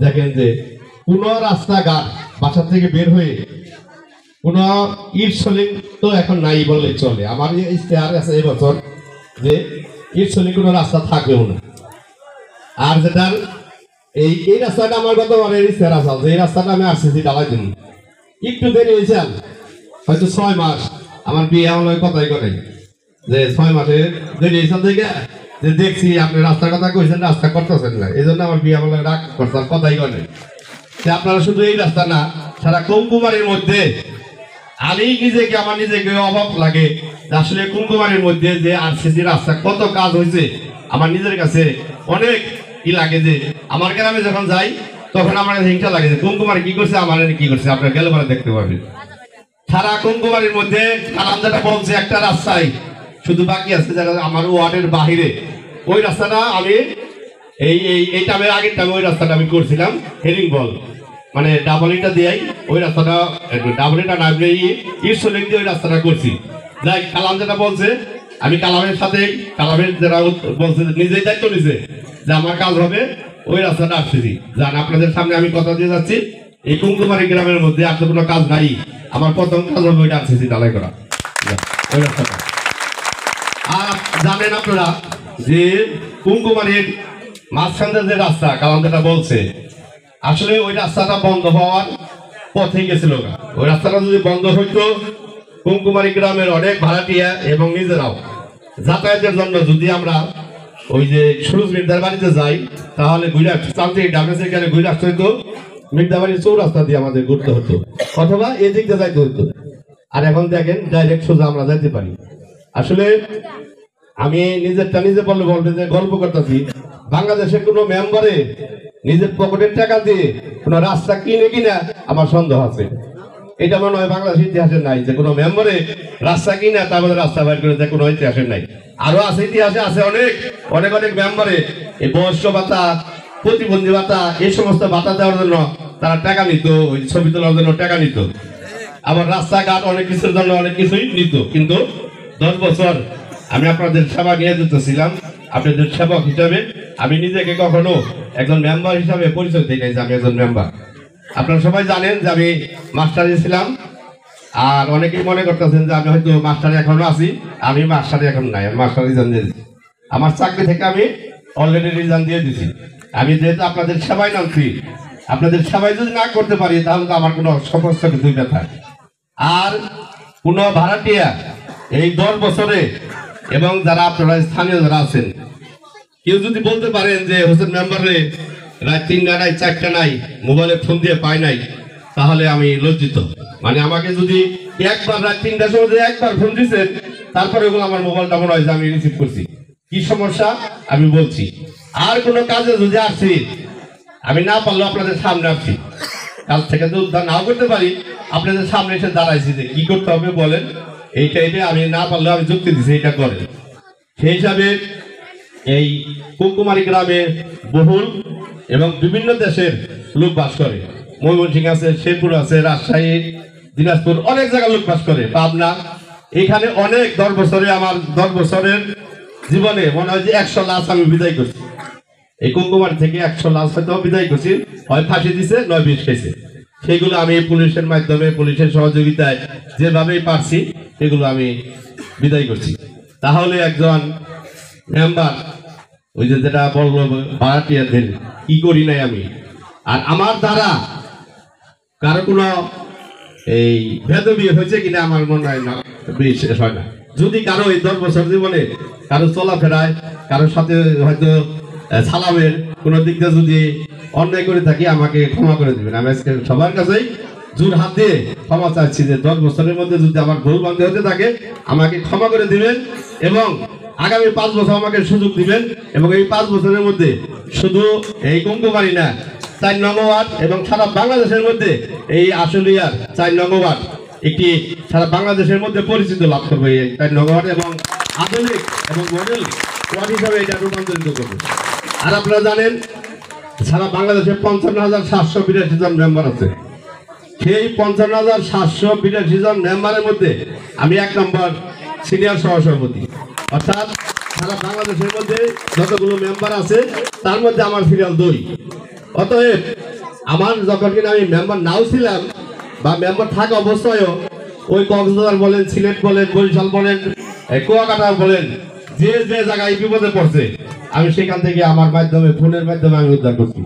দেখেন যে কোন রাস্তাঘাট বাসা থেকে বের হয়ে কোন ইট সলিং তো এখন নাই বললে চলে। আমার ইশতেহার আছে এবছর যে ইট সলিং কোনো রাস্তা থাকবেও না। আর যেটার এই রাস্তাটা আমার গতবারের ইশতেহার আছে যে এই রাস্তাটা আমি আরসিসি ঢালাই দিন, একটু দেরি হয়েছে হয়তো 6 মাস। আমার বিয়ে আমার কথাই করে যে 6 মাসে দেরি হয়েছে থেকে যে দেখছি আপনি রাস্তার কথা কইছেন, রাস্তা করতেছেন না, এই জন্য আমার বিয়ে আমার রাগ করতাম কথাই করে। আপনারা শুধু এই রাস্তা না, সারা কুমকুমারীর মধ্যে আমি নিজেকে আমার নিজেকে অভাব লাগে আসলে কুমকুমারীর মধ্যে যে আরসিসি রাস্তা কত কাজ হয়েছে আমার নিজের কাছে অনেক ই লাগে। যে আমার গ্রামে যখন যাই তখন আমার কাছে হিংসা লাগে যে কুমকুমারী কি করছে, আমার কি করছে। আপনারা গেলে পরে দেখতে পাবেন সারা কুমকুমারীর মধ্যে কালাম যেটা বলছে একটা রাস্তায় শুধু বাকি আছে, যারা আমার ওয়ার্ডের বাহিরে ওই রাস্তাটা আমি এই টাইমের আগের টাইমে ওই রাস্তাটা আমি করছিলাম হেরিং বল, মানে ডাবল ইটা দিয়েই ওই রাস্তাটা ডাবল ইটা না ইটসলিং দিয়ে ওই রাস্তাটা করছি। যাই কালাম যেটা বলছে আমি কালামের সাথে কালামের যারা বলছে নিজেই দায়িত্ব নিছে যে আমার কাজ হবে ওই রাস্তাটা আসছি। জান আপনাদের সামনে আমি কথা দিয়ে যাচ্ছি এই কুমকুমারী গ্রামের মধ্যে আর তো কোনো কাজ নাই, আমার প্রথম কাজ হবে ওইটা আসছি ঢালাই করা ওই রাস্তাটা। আর জানেন আপনারা যে কুমকুমারীর মাঝখানে যে রাস্তা কালাম যেটা বলছে আসলে ওই রাস্তাটা বন্ধ হওয়ার পথে গেছিল। ওই রাস্তাটা যদি বন্ধ হইতো কুমকুমারী গ্রামের অনেক ভাড়াটিয়া এবং নিজেরাও যাতায়াতের জন্য যদি আমরা ওই যে সুরজ মির্জার বাড়িতে যাই তাহলে ঘুরে চালতে ডাবলেছে গেলে ঘুরে আসতে হইতো, মির্জাবাড়ির চৌরাস্তা দিয়ে আমাদের ঘুরতে হতো অথবা এদিক দিয়ে যাইতে হতো। আর এখন দেখেন ডাইরেক্ট সোজা আমরা যাইতে পারি। আসলে আমি নিজেরটা নিজে বলবে যে গল্প করতেছি, বাংলাদেশের কোনো মেম্বারে নিজের পকেটের টাকা দিয়ে কোন রাস্তা কিনে কিনা আমার সন্দেহ আছে। এটা মনে হয় বাংলাদেশ ইতিহাসের নাই যে কোনো মেম্বারে রাস্তা কিনা তারপরে রাস্তা বাইর করে কোনো ইতিহাসের নাই। আরো আছে ইতিহাসে আছে অনেক অনেক অনেক মেম্বারে এই বয়স্ক ভাতা প্রতিবন্ধী ভাতা এই সমস্ত ভাতা দেওয়ার জন্য তারা টাকা নিত, ওই ছবি তোলার জন্য টাকা নিত, আবার রাস্তাঘাট অনেক কিছুর জন্য অনেক কিছুই নিত। কিন্তু 10 বছর আমি আপনাদের সেবা নিয়ে যেতেছিলাম, আপনাদের সেবক হিসাবে আমি নিজেকে কখনো একজন মেম্বার হিসাবে পরিচয় দিই নাই যে আমি একজন মেম্বার। আপনারা সবাই জানেন যে আমি মাস্টারে ছিলাম, আর অনেকেই মনে করতেছেন যে আমি হয়তো মাস্টারে এখনো আছি, আমি মাস্টারে এখন নাই, আমি মাস্টার রিজাইন দিয়ে দিচ্ছি। আমার চাকরি থেকে আমি অলরেডি রিজাইন দিয়ে দিচ্ছি। আমি যেহেতু আপনাদের সেবাই নামছি, আপনাদের সেবাই যদি না করতে পারি তাহলে তো আমার কোনো সমস্যা কিছুই না থাকে। আর কোনো ভাড়াটিয়া এই 10 বছরে এবং যারা আপনারা স্থানীয় যারা আছেন কেউ যদি বলতে পারেন যে হোসেন মেম্বারে রাত 3টা নাই 4টা নাই মোবাইলে ফোন দিয়ে পায় নাই, তাহলে আমি লজ্জিত। মানে আমাকে যদি একবার রাত 3টার সময় একবার ফোন দিচ্ছেন তারপরে ওগুলো আমার মোবাইলটা মনে হয় যে আমি রিসিভ করছি, কি সমস্যা আমি বলছি। আর কোনো কাজে যদি আসছি আমি না পারলেও আপনাদের সামনে আসছি, কাজ থেকে তো উদ্ধার নাও করতে পারি, আপনাদের সামনে এসে দাঁড়াইছি যে কি করতে হবে বলেন, এইটা আমি না পারলেও আমি যুক্তি দিচ্ছি এটা করেন। সেই হিসাবে এই কুমকুমারী গ্রামে বহুল এবং বিভিন্ন দেশের লোক বাস করে। ময়মনসিংহ আছে, শেরপুর আছে, রাজশাহী, দিনাজপুর, অনেক জায়গায় লোক বাস করে, পাবনা। এখানে অনেক 10 বছরে আমার 10 বছরের জীবনে মনে হয় যে 100 লাশ আমি বিদায় করছি। এই কুমকুমারী থেকে 100 লাশ হয়তো বিদায় করছি, হয় ফাঁসি দিছে নয় বিষ খেয়েছে। সেইগুলো আমি পুলিশের মাধ্যমে পুলিশের সহযোগিতায় যেভাবেই পারছি সেগুলো আমি বিদায় করছি। তাহলে একজন মেম্বার ওই যে যেটা বলবো ভাড়াটিয়াদের কি করি নাই আমি, আর আমার দ্বারা কারো কোনো এই ভেদবি হয়েছে কিনা আমার মনে হয় না, বিশ্বাস হয় না। যদি কারো এই 10 বছর জীবনে কারো চলাফেরায় কারোর সাথে হয়তো সালামের কোনো দিক দিয়ে যদি অন্যায় করে থাকি আমাকে ক্ষমা করে দিবেন। আমি আজকে সবার কাছেই জোর হাত দিয়ে ক্ষমা চাচ্ছি যে 10 বছরের মধ্যে যদি আমার ভুল ভ্রান্তি হতে থাকে আমাকে ক্ষমা করে দিবেন এবং আগামী 5 বছর আমাকে সুযোগ দিবেন। এবং এই 5 বছরের মধ্যে শুধু এই কুমকুমারী না 4 নং ওয়ার্ড এবং সারা বাংলাদেশের মধ্যে এই আশুলিয়ার 4 নং ওয়ার্ড একটি সারা বাংলাদেশের মধ্যে পরিচিত লাভ করবে। এই 4 নং ওয়ার্ড এবং আধুনিক এবং মডেল ওয়ার্ড হিসাবে এটা রূপান্তরিত করবে। আর আপনারা জানেন সারা বাংলাদেশে 55,782 জন মেম্বার আছে। সেই 55,782 জন মেম্বারের মধ্যে আমি 1 নম্বর সিনিয়র সহসভাপতি, অর্থাৎ সারা বাংলাদেশের মধ্যে যতগুলো মেম্বার আছে তার মধ্যে আমার সিরিয়াল 2। অতএব আমার যখন কিনা আমি মেম্বার নাও ছিলাম বা মেম্বার থাকা অবস্থায়ও ওই কক্সবাজার বলেন, সিলেট বলেন, বরিশাল বলেন, কুয়াকাটা বলেন, যে যে জায়গায় বিপদে পড়ছে আমি সেখান থেকে আমার মাধ্যমে, ফোনের মাধ্যমে আমি উদ্ধার করছি।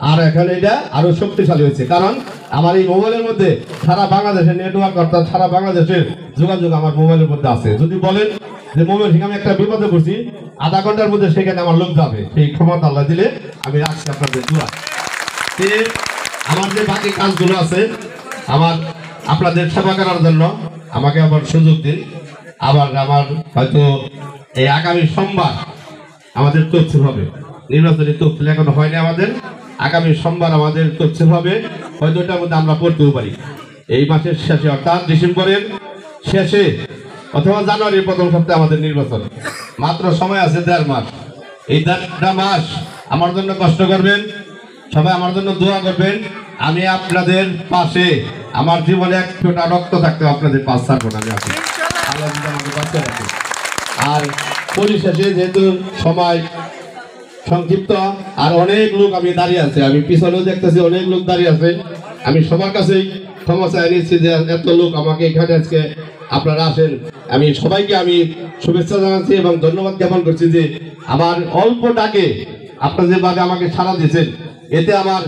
আর এখন এটা আরো শক্তিশালী হয়েছে, কারণ আমার এই মোবাইলের মধ্যে সারা বাংলাদেশের নেটওয়ার্ক, অর্থাৎ সারা বাংলাদেশের যোগাযোগ আমার মোবাইলের মধ্যে আছে। যদি বলেন যে মোবাইল থেকে আমি একটা বিপদে পড়ছি, আধা ঘন্টার মধ্যে সেখানে আমার লোক যাবে, সেই ক্ষমতা আল্লাহ দিলে আমি রাখছি আপনাদের দোয়া। আমার যে বাকি কাজগুলো আছে, আমার আপনাদের সেবা করার জন্য আমাকে আবার সুযোগ দিন। আবার আমার হয়তো এই আগামী সোমবার আমাদের তফসিল হবে, নির্বাচনী তফসিল এখনো হয়নি আমাদের। আগামী সোমবার আমাদের তফসিল হবে, হয়তো এটার মধ্যে আমরা পড়তেও পারি এই মাসের শেষে, অর্থাৎ ডিসেম্বরের শেষে অথবা জানুয়ারির প্রথম সপ্তাহে আমাদের নির্বাচন। মাত্র সময় আছে 1.5 মাস। এই 1.5 মাস আমার জন্য কষ্ট করবেন, সবাই আমার জন্য দোয়া করবেন। আমি আপনাদের পাশে, আমার জীবনে এক ফোঁটা রক্ত থাকতে আপনাদের পাশ ছাড়বো না, আমি আছি, আল্লাহ যদি আমাকে বাঁচিয়ে রাখে। আর পরিশেষে যেহেতু সময় সংক্ষিপ্ত, আর অনেক লোক আমি দাঁড়িয়ে আছে, আমি পিছনেও দেখতেছি অনেক লোক দাঁড়িয়ে আছে, আমি সবার কাছেই ক্ষমা চাই নিচ্ছি যে এত লোক আমাকে এখানে আজকে আপনারা আসেন। আমি সবাইকে আমি শুভেচ্ছা জানাচ্ছি এবং ধন্যবাদ জ্ঞাপন করছি যে আমার অল্প ডাকে আপনারা যেভাবে আমাকে সাড়া দিয়েছেন, এতে আমার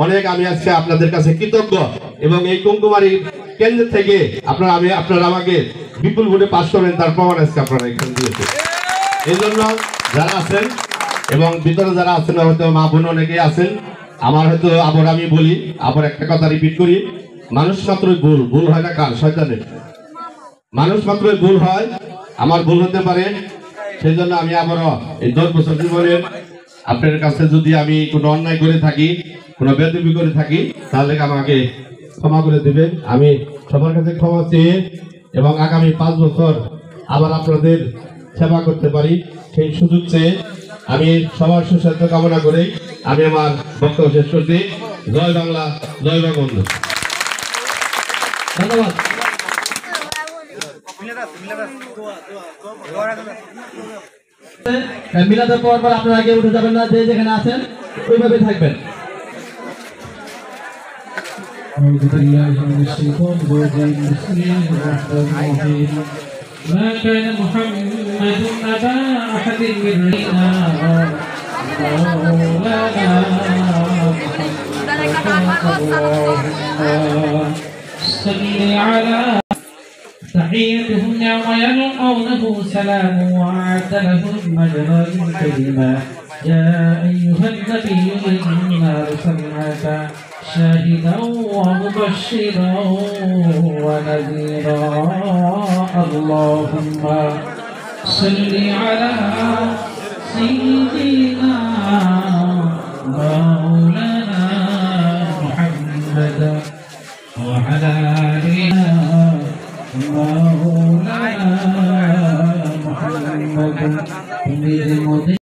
অনেক, আমি আজকে আপনাদের কাছে কৃতজ্ঞ। এবং এই কুমকুমারী কেন্দ্র থেকে আপনারা আমাকে বিপুল ভোটে পাশ করেন, তার প্রমাণ আজকে আপনারা এখানে দিয়েছেন। এই জন্য যারা আছেন এবং ভিতরে যারা আছেন, হয়তো মা বোন অনেকেই আছেন, আমার হয়তো আবার আমি বলি, আবার একটা কথা রিপিট করি, মানুষ মাত্রই ভুল, ভুল হয় না কার? শয়তানের। মানুষ মাত্রই ভুল হয়, আমার ভুল হতে পারে। সেই জন্য আমি আবারও এই 10 বছর জীবনে আপনার কাছে যদি আমি কোনো অন্যায় করে থাকি, কোনো বেদবি করে থাকি, তাহলে আমাকে ক্ষমা করে দেবেন। আমি সবার কাছে ক্ষমা চেয়ে এবং আগামী 5 বছর আবার আপনাদের সেবা করতে পারি সেই সুযোগ চেয়ে আমি সবার সুস্বাস্থ্য কামনা করে আমি আমার বক্তব্য শেষ করছি। জয় বাংলা, জয় বঙ্গবন্ধু। ধন্যবাদ। মিলাদের পর আপনারা আগে উঠে যাবেন না, যে যেখানে আছেন ওইভাবে থাকবেন। ما كان محمد أبا أحد من رجالنا صل على تحيتهم ويلقونه سلام وأعد لهم أجرا كريما. يا أيها النبي إنا أرسلناك شاهدا ومبشرا ونذيرا. اللهم صل على سيدنا